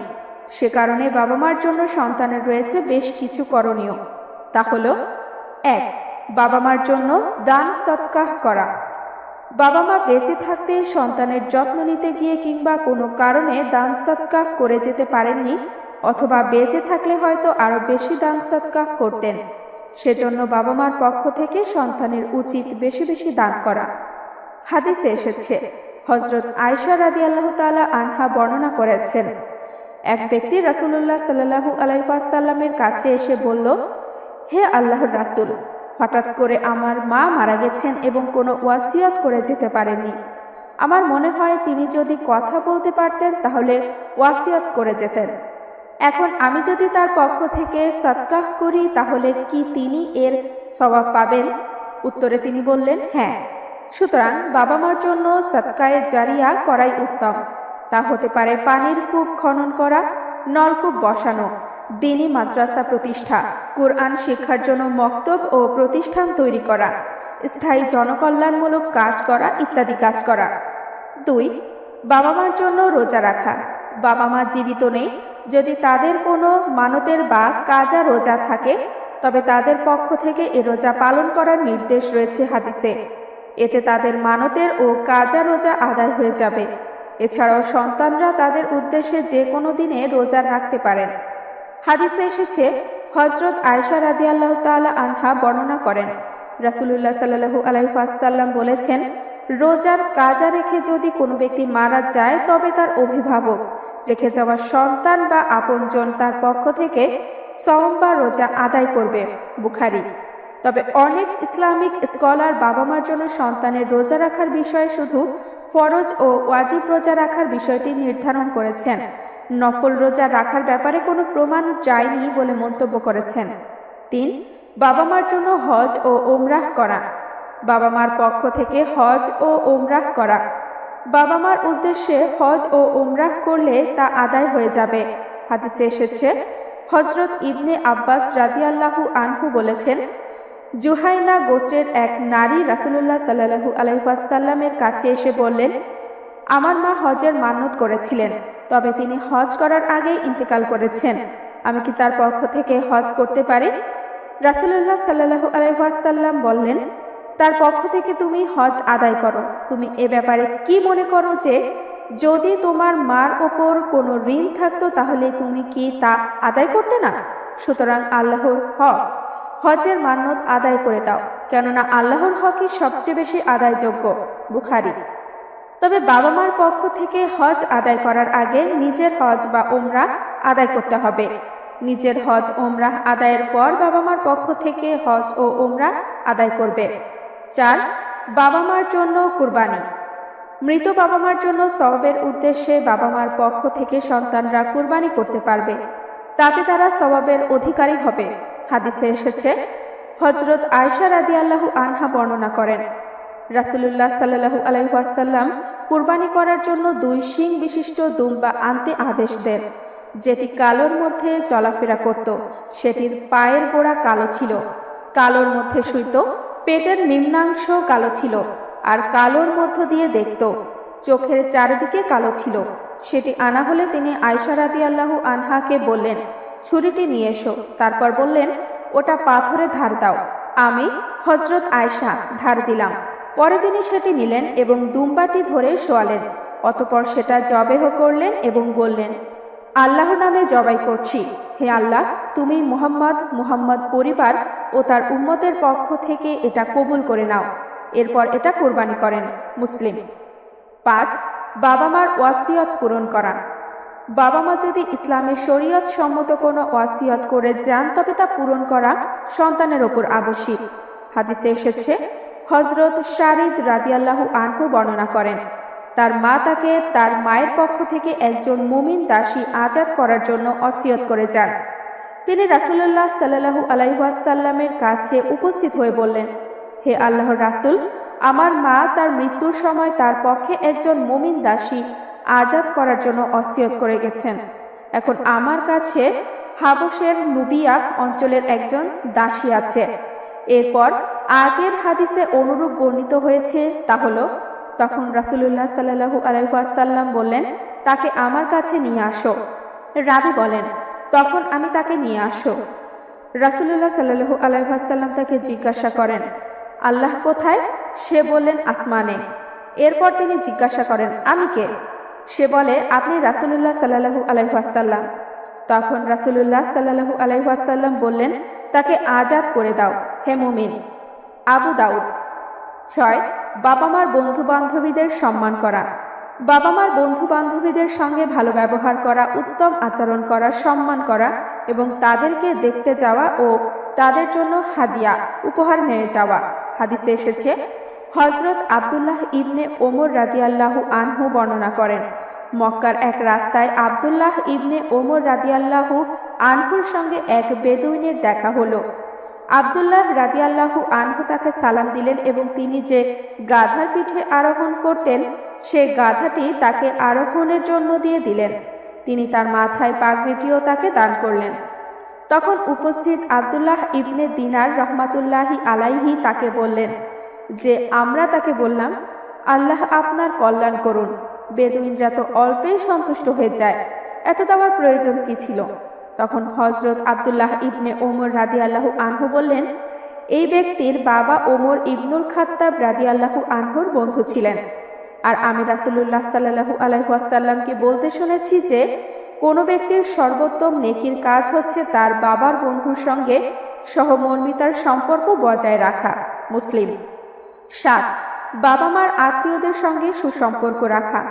সে কারণে বাবা মার জন্য সন্তানের রয়েছে বেশ কিছু করণীয়। তা হলো 1, বাবা মার জন্য দান সদকাহ করা। বাবা মা বেঁচে থাকতে সন্তানের যত্ন নিতে গিয়ে কিংবা কোনো কারণে দান সদকাহ করে যেতে পারেননি, অথবা বেঁচে থাকলে হয়তো আরো বেশি দান সদকাহ করতেন, সেজন্য বাবা মার পক্ষ থেকে সন্তানের উচিত বেশি বেশি দান করা। হাদিসে এসেছে, হযরত আয়েশা রাদিয়াল্লাহু তাআলা আনহা বর্ণনা করেছেন, এক ব্যক্তি রাসূলুল্লাহ সাল্লাল্লাহু আলাইহি ওয়াসাল্লামের কাছে এসে বলল, হে আল্লাহর রাসূল, হঠাৎ করে আমার মা মারা গেছেন এবং কোনো ওয়াসিয়ত করে যেতে পারেননি। আমার মনে হয় তিনি যদি কথা বলতে পারতেন তাহলে ওয়াসিয়ত করে যেতেন। এখন আমি যদি তার পক্ষ থেকে সদকাহ করি তাহলে কি তিনি এর সওয়াব পাবেন? উত্তরে তিনি বললেন, হ্যাঁ। সুতরাং বাবা মার জন্য সদকায়ে জারিয়া করাই উত্তম। তা হতে পারে পানির কূপ খনন করা, নলকূপ বসানো, দ্বীনি মাদ্রাসা প্রতিষ্ঠা, কুরআন শিক্ষার জন্য মক্তব ও প্রতিষ্ঠান তৈরি করা, স্থায়ী জনকল্যাণমূলক কাজ করা ইত্যাদি কাজ করা। 2. বাবা মার জন্য রোজা রাখা। বাবা মা জীবিত নেই, যদি তাদের কোনো মানতের বা কাজা রোজা থাকে তবে তাদের পক্ষ থেকে এ রোজা পালন করার নির্দেশ রয়েছে হাদিসে। এতে তাদের মানতের ও কাজা রোজা আদায় হয়ে যাবে। এছাড়াও সন্তানরা তাদের উদ্দেশ্যে যে কোনো দিনে রোজা রাখতে পারেন। হাদিসে এসেছে, হযরত আয়েশা রাদিয়াল্লাহু তাআলা আনহা বর্ণনা করেন, রাসূলুল্লাহ সাল্লাল্লাহু আলাইহি ওয়াসাল্লাম বলেছেন, রোজার কাজা রেখে যদি কোনো ব্যক্তি মারা যায় তবে তার অভিভাবক, রেখে যাওয়া সন্তান বা আপনজন তার পক্ষ থেকে সওম বা রোজা আদায় করবে। বুখারী। তবে অনেক ইসলামিক স্কলার বাবা মার জন্য সন্তানের রোজা রাখার বিষয়ে শুধু ফরজ ও ওয়াজিব রোজা রাখার বিষয়টি নির্ধারণ করেছেন, নফল রোজা রাখার ব্যাপারে কোনো প্রমাণ যায়নি বলে মন্তব্য করেছেন। 3. বাবা মার জন্য হজ ও ওমরাহ করা। বাবা মার পক্ষ থেকে হজ ও ওমরাহ করা। বাবা মার উদ্দেশ্যে হজ ও ওমরাহ করলে তা আদায় হয়ে যাবে। হাদিসে এসেছে, হযরত ইবনে আব্বাস রাদিয়াল্লাহু আনহু বলেছেন, জুহাইনা গোত্রের এক নারী রাসূলুল্লাহ সাল্লাল্লাহু আলাইহি ওয়াসাল্লামের কাছে এসে বললেন, আমার মা হজের মান্নত করেছিলেন, তবে তিনি হজ করার আগেই ইন্তেকাল করেছেন। আমি কি তার পক্ষ থেকে হজ করতে পারি? রাসূলুল্লাহ সাল্লাল্লাহু আলাইহি ওয়াসাল্লাম বললেন, তার পক্ষ থেকে তুমি হজ আদায় করো। তুমি এ ব্যাপারে কি মনে করো যে যদি তোমার মার ওপর কোনো ঋণ থাকতো তাহলে তুমি কি তা আদায় করতে না? সুতরাং আল্লাহর হক হজের মান্নত আদায় করে দাও, কেননা আল্লাহর হকই সবচেয়ে বেশি আদায়যোগ্য। বুখারী। তবে বাবা মার পক্ষ থেকে হজ আদায় করার আগে নিজের হজ বা ওমরাহ আদায় করতে হবে। নিজের হজ ওমরাহ আদায়ের পর বাবা মার পক্ষ থেকে হজ ও ওমরাহ আদায় করবে। 4. বাবা মার জন্য কুরবানি। মৃত বাবা মার জন্য সওয়াবের উদ্দেশ্যে বাবা মার পক্ষ থেকে সন্তানরা কুরবানি করতে পারবে, তাতে তারা সওয়াবের অধিকারী হবে। হাদিসে এসেছে, হযরত আয়েশা রাদিয়াল্লাহু আনহা বর্ণনা করেন, রাসূলুল্লাহ সাল্লাল্লাহু আলাইহি ওয়াসাল্লাম কুরবানি করার জন্য 2 শিং বিশিষ্ট দুম্বা আনতে আদেশ দেন, যেটি কালোর মধ্যে চলাফেরা করত। সেটির পায়ের গোড়া কালো ছিল, কালোর মধ্যে শুইত, পেটের নিম্নাংশ কালো ছিল আর কালোর মধ্য দিয়ে দেখত, চোখের চারিদিকে কালো ছিল। সেটি আনা হলে তিনি আয়েশা রাদিয়াল্লাহু আনহাকে বললেন, ছুরিটি নিয়ে এসো। তারপর বললেন, ওটা পাথরে ধার দাও। আমি হযরত আয়েশা ধার দিলাম। পরে তিনি সেটি নিলেন এবং দুম্বাটি ধরে শোয়ালেন। অতঃপর সেটা জবেহ করলেন এবং বললেন, আল্লাহর নামে জবাই করছি, হে আল্লাহ, তুমি মুহাম্মদ পরিবার ও তার উম্মতের পক্ষ থেকে এটা কবুল করে নাও। এরপর এটা কোরবানি করেন। মুসলিম। 5. বাবা মার ওয়াসিয়ত পূরণ করা। বাবা মা যদি ইসলামের শরীয়ত সম্মত কোনো ওয়াসিয়ত করে যান তবে তা পূরণ করা সন্তানের ওপর আবশ্যিক। হাদিসে এসেছে, হযরত শারিদ রাদিয়াল্লাহু আনহু বর্ণনা করেন, তার মা তাকে তার মায়ের পক্ষ থেকে একজন মুমিন দাসী আজাদ করার জন্য ওসিয়ত করে যান। তিনি রাসূলুল্লাহ সাল্লাল্লাহু আলাইহি ওয়াসাল্লামের কাছে উপস্থিত হয়ে বললেন, হে আল্লাহর রাসূল, আমার মা তার মৃত্যুর সময় তার পক্ষে একজন মুমিন দাসী আজাদ করার জন্য ওসিয়ত করে গেছেন। এখন আমার কাছে হাবশের নুবিয়া অঞ্চলের একজন দাসী আছে। এরপর আগের হাদিসে অনুরূপ বর্ণিত হয়েছে, তা হলো, তখন রাসূলুল্লাহ সাল্লাল্লাহু আলাইহি ওয়াসাল্লাম বললেন, তাকে আমার কাছে নিয়ে আসো। রাবী বলেন, তখন আমি তাকে নিয়ে আসো। রাসূলুল্লাহ সাল্লাল্লাহু আলাইহি ওয়াসাল্লাম তাকে জিজ্ঞাসা করেন, আল্লাহ কোথায়? সে বললেন, আসমানে। এরপর তিনি জিজ্ঞাসা করেন, আমি কে? সে বলে, আপনি রাসূলুল্লাহ সাল্লাল্লাহু আলাইহি ওয়াসাল্লাম। তখন রাসূলুল্লাহ সাল্লাল্লাহু আলাইহি ওয়াসাল্লাম বললেন, তাকে আজাদ করে দাও, হে মুমিন। আবু দাউদ। 6. বাবা মার বন্ধু বান্ধবীদের সম্মান করা। বাবা মার বন্ধু বান্ধবীদের সঙ্গে ভালো ব্যবহার করা, উত্তম আচরণ করা, সম্মান করা এবং তাদেরকে দেখতে যাওয়া ও তাদের জন্য হাদিয়া উপহার নিয়ে যাওয়া। হাদিসে এসেছে, হযরত আব্দুল্লাহ ইবনে ওমর রাদিয়াল্লাহু আনহু বর্ণনা করেন, মক্কার এক রাস্তায় আব্দুল্লাহ ইবনে ওমর রাদিয়াল্লাহু আনহুর সঙ্গে এক বেদুইনের দেখা হলো। আব্দুল্লাহ রাদিয়াল্লাহু আনহু তাকে সালাম দিলেন এবং তিনি যে গাধার পিঠে আরোহণ করতেন সে গাধাটি তাকে আরোহণের জন্য দিয়ে দিলেন। তিনি তার মাথায় পাগড়িটিও তাকে দান করলেন। তখন উপস্থিত আব্দুল্লাহ ইবনে দিনার রহমাতুল্লাহি আলাইহি তাকে বললেন যে আমরা তাকে বললাম, আল্লাহ আপনার কল্যাণ করুন, বেদুইনরা তো অল্পেই সন্তুষ্ট হয়ে যায়, এত দেওয়ার প্রয়োজন কি ছিল? তখন হযরত আব্দুল্লাহ ইবনে ওমর রাদিয়াল্লাহু আনহু বললেন, এই ব্যক্তির বাবা ওমর ইবনুল খাত্তাব রাদিয়াল্লাহু আনহুর বন্ধু ছিলেন। আর আমি রাসূলুল্লাহ সাল্লাল্লাহু আলাইহি ওয়াসাল্লামকে বলতে শুনেছি যে কোনো ব্যক্তির সর্বোত্তম নেকির কাজ হচ্ছে তার বাবার বন্ধুর সঙ্গে সহমর্মিতার সম্পর্ক বজায় রাখা। মুসলিম। ৭. বাবা মার আত্মীয়দের সঙ্গে সুসম্পর্ক রাখা।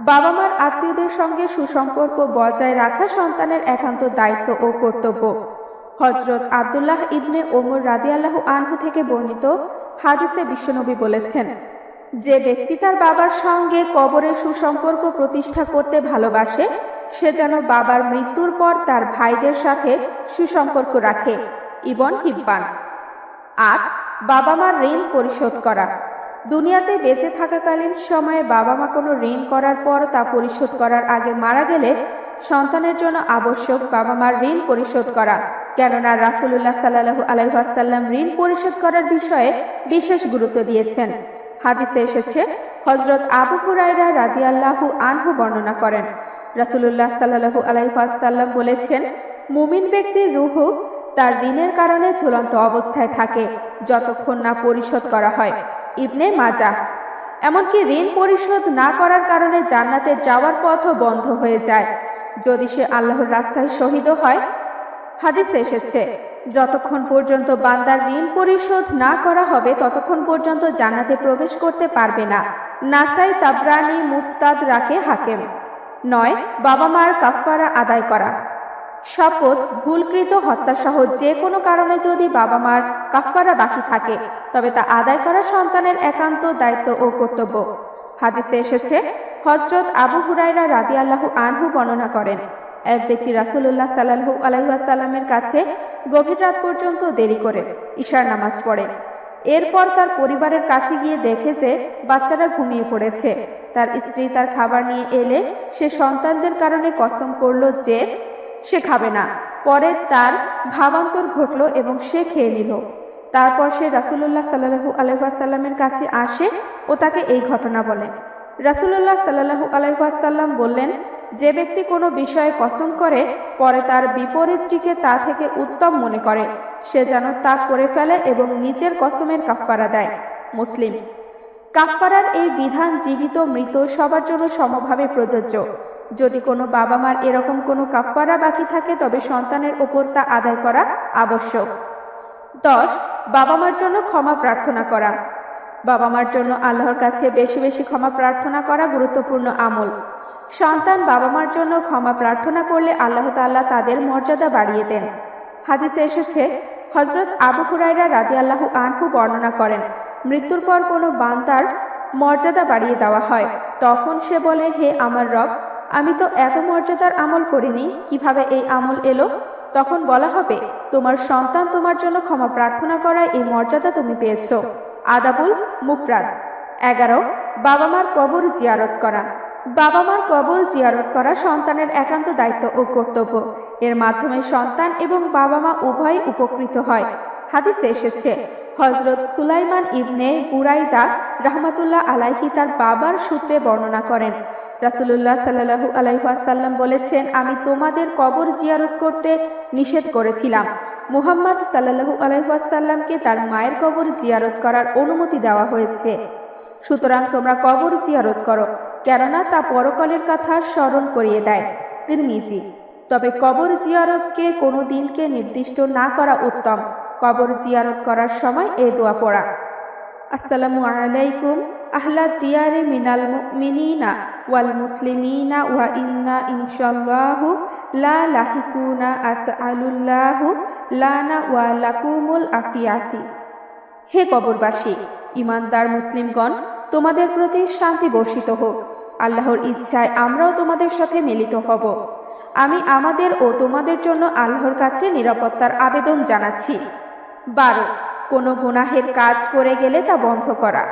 বাবা মার আত্মীয়দের সঙ্গে সুসম্পর্ক বজায় রাখা সন্তানের একান্ত দায়িত্ব ও কর্তব্য। হযরত আব্দুল্লাহ ইবনে ওমর রাদিয়াল্লাহু আনহু থেকে বর্ণিত হাদিসে বিশ্বনবী বলেছেন, যে ব্যক্তি তার বাবার সঙ্গে কবরে সুসম্পর্ক প্রতিষ্ঠা করতে ভালোবাসে সে যেন বাবার মৃত্যুর পর তার ভাইদের সাথে সুসম্পর্ক রাখে। ইবন হিব্বান। ৮. বাবা মার ঋণ পরিশোধ করা। দুনিয়াতে বেঁচে থাকাকালীন সময়ে বাবা মা কোনো ঋণ করার পর তা পরিশোধ করার আগে মারা গেলে সন্তানের জন্য আবশ্যক বাবা মার ঋণ পরিশোধ করা, কেননা রাসূলুল্লাহ সাল্লাল্লাহু আলাইহি ওয়াসাল্লাম ঋণ পরিশোধ করার বিষয়ে বিশেষ গুরুত্ব দিয়েছেন। হাদিসে এসেছে, হযরত আবু হুরায়রা রাদিয়াল্লাহু আনহু বর্ণনা করেন, রাসূলুল্লাহ সাল্লাল্লাহু আলাইহি ওয়াসাল্লাম বলেছেন, মুমিন ব্যক্তির রূহ তার ঋণের কারণে ঝুলন্ত অবস্থায় থাকে যতক্ষণ না পরিশোধ করা হয়। ইবনে মাজাহ। এমনকি ঋণ পরিশোধ না করার কারণে জান্নাতে যাওয়ার পথও বন্ধ হয়ে যায় যদি সে আল্লাহর রাস্তায় শহীদও হয়। হাদিসে এসেছে, যতক্ষণ পর্যন্ত বান্দার ঋণ পরিশোধ না করা হবে ততক্ষণ পর্যন্ত জান্নাতে প্রবেশ করতে পারবে না। নাসাই, তাবরানী, মুস্তাদরাকে হাকিম। ৯. বাবা মার কাফফারা আদায় করা। শপথ, ভুলকৃত হত্যাসহ যে কোনো কারণে যদি বাবা মার কাফফারা বাকি থাকে তবে তা আদায় করা সন্তানের একান্ত দায়িত্ব ও কর্তব্য। হাদিসে এসেছে, হযরত আবু হুরায়রা রাদিয়াল্লাহু আনহু বর্ণনা করেন, এক ব্যক্তি রাসূলুল্লাহ সাল্লাল্লাহু আলাইহি ওয়াসাল্লামের কাছে গভীর রাত পর্যন্ত দেরি করে ইশার নামাজ পড়ে। এরপর তার পরিবারের কাছে গিয়ে দেখে যে বাচ্চারা ঘুমিয়ে পড়েছে। তার স্ত্রী তার খাবার নিয়ে এলে সে সন্তানদের কারণে কসম করল যে সে খাবে না। পরে তার ভাবান্তর ঘটল এবং সে খেয়ে নিল। তারপর সে রাসূলুল্লাহ সাল্লাল্লাহু আলাইহি ওয়াসাল্লামের কাছে আসে ও তাকে এই ঘটনা বলে। রাসূলুল্লাহ সাল্লাল্লাহু আলাইহি ওয়াসাল্লাম বললেন, যে ব্যক্তি কোনো বিষয়ে কসম করে পরে তার বিপরীতটিকে তা থেকে উত্তম মনে করে সে যেন তা করে ফেলে এবং নিজের কসমের কাফফারা দেয়। মুসলিম। কাফফারার এই বিধান জীবিত মৃত সবার জন্য সমভাবে প্রযোজ্য। যদি কোনো বাবা মার এরকম কোনো কাফফারা বাকি থাকে তবে সন্তানের ওপর তা আদায় করা আবশ্যক। ১০. বাবা মার জন্য ক্ষমা প্রার্থনা করা। বাবা মার জন্য আল্লাহর কাছে বেশি বেশি ক্ষমা প্রার্থনা করা গুরুত্বপূর্ণ আমল। সন্তান বাবা মার জন্য ক্ষমা প্রার্থনা করলে আল্লাহ তাআলা তাদের মর্যাদা বাড়িয়ে দেন। হাদিসে এসেছে, হযরত আবু হুরায়রা রাদিয়াল্লাহু আনহু বর্ণনা করেন, মৃত্যুর পর কোনো বান্দার মর্যাদা বাড়িয়ে দেওয়া হয়। তখন সে বলে, হে আমার রব, আমি তো এত মর্যাদার আমল করিনি, কিভাবে এই আমল এলো? তখন বলা হবে, তোমার সন্তান তোমার জন্য ক্ষমা প্রার্থনা করায় এই মর্যাদা তুমি পেয়েছো। আদাবুল মুফরাদ। ১১. বাবা মার কবর জিয়ারত করা। বাবা মার কবর জিয়ারত করা সন্তানের একান্ত দায়িত্ব ও কর্তব্য। এর মাধ্যমে সন্তান এবং বাবা মা উভয়ই উপকৃত হয়। হাদিসে এসেছে, হযরত সুলাইমান ইবনে বুরাইদা রাহমাতুল্লাহ আলাইহি তার বাবার সূত্রে বর্ণনা করেন, রাসূলুল্লাহ সাল্লাল্লাহু আলাইহি ওয়াসাল্লাম বলেছেন, আমি তোমাদের কবর জিয়ারত করতে নিষেধ করেছিলাম। মুহাম্মদ সাল্লাল্লাহু আলাইহি ওয়াসাল্লামকে তার মায়ের কবর জিয়ারত করার অনুমতি দেওয়া হয়েছে। সুতরাং তোমরা কবর জিয়ারত করো, কেননা তা পরকালের কথা স্মরণ করিয়ে দেয়। তিরমিজি। তবে কবর জিয়ারতকে কোনো দিনকে নির্দিষ্ট না করা উত্তম। কবর জিয়ারত করার সময় এই দোয়া পড়া, আসসালামু আলাইকুম আহলা দিয়ারে মিনাল মুমিনিনা ওয়াল মুসলিমিনা ওয়া ইন্না ইনশাআল্লাহু লা লাহিকুনা আসআলুল্লাহু লানা ওয়া লাকুমুল আফিয়াতি। হে কবরবাসী, ইমানদার মুসলিমগণ, তোমাদের প্রতি শান্তি বর্ষিত হোক। আল্লাহর ইচ্ছায় আমরাও তোমাদের সাথে মিলিত হব। আমি আমাদের ও তোমাদের জন্য আল্লাহর কাছে নিরাপত্তার আবেদন জানাচ্ছি। ১২. কোনো গুনাহের কাজ করে গেলে তা বন্ধ করা।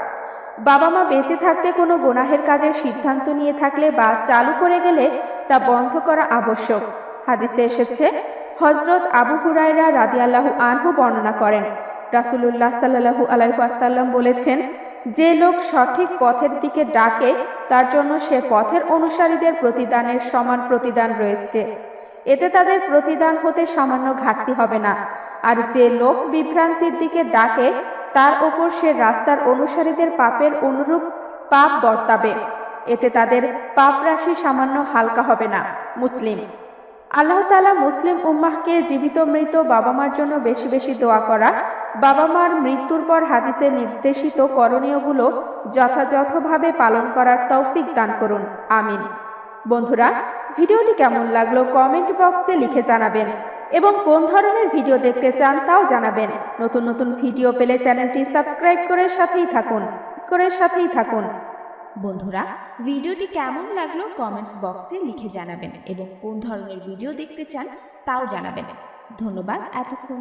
বাবা মা বেঁচে থাকতে কোনো গুনাহের কাজের সিদ্ধান্ত নিয়ে থাকলে বা চালু করে গেলে তা বন্ধ করা আবশ্যক। হাদিসে এসেছে, হযরত আবু হুরায়রা রাদিয়াল্লাহু আনহু বর্ণনা করেন, রাসূলুল্লাহ সাল্লাল্লাহু আলাইহি ওয়াসাল্লাম বলেছেন, যে লোক সঠিক পথের দিকে ডাকে তার জন্য সে পথের অনুসারীদের প্রতিদানের সমান প্রতিদান রয়েছে। এতে তাদের প্রতিদান হতে সামান্য ঘাটতি হবে না। আর যে লোক বিভ্রান্তির দিকে ডাকে তার ওপর সে রাস্তার অনুসারীদের পাপের অনুরূপ পাপ বর্তাবে। এতে তাদের পাপ রাশি সামান্য হালকা হবে না। মুসলিম। আল্লাহ তাআলা মুসলিম উম্মাহকে জীবিত মৃত বাবা মার জন্য বেশি বেশি দোয়া করা, বাবা মার মৃত্যুর পর হাদিসে নির্দেশিত করণীয়গুলো যথাযথভাবে পালন করার তৌফিক দান করুন। আমিন। বন্ধুরা, ভিডিওটি কেমন লাগলো কমেন্ট বক্সে লিখে জানাবেন এবং কোন ধরনের ভিডিও দেখতে চান তাও জানাবেন। নতুন নতুন ভিডিও পেলে চ্যানেলটি সাবস্ক্রাইব করে সাথেই থাকুন। বন্ধুরা, ভিডিওটি কেমন লাগলো কমেন্টস বক্সে লিখে জানাবেন এবং কোন ধরনের ভিডিও দেখতে চান তাও জানাবেন। ধন্যবাদ এতক্ষণ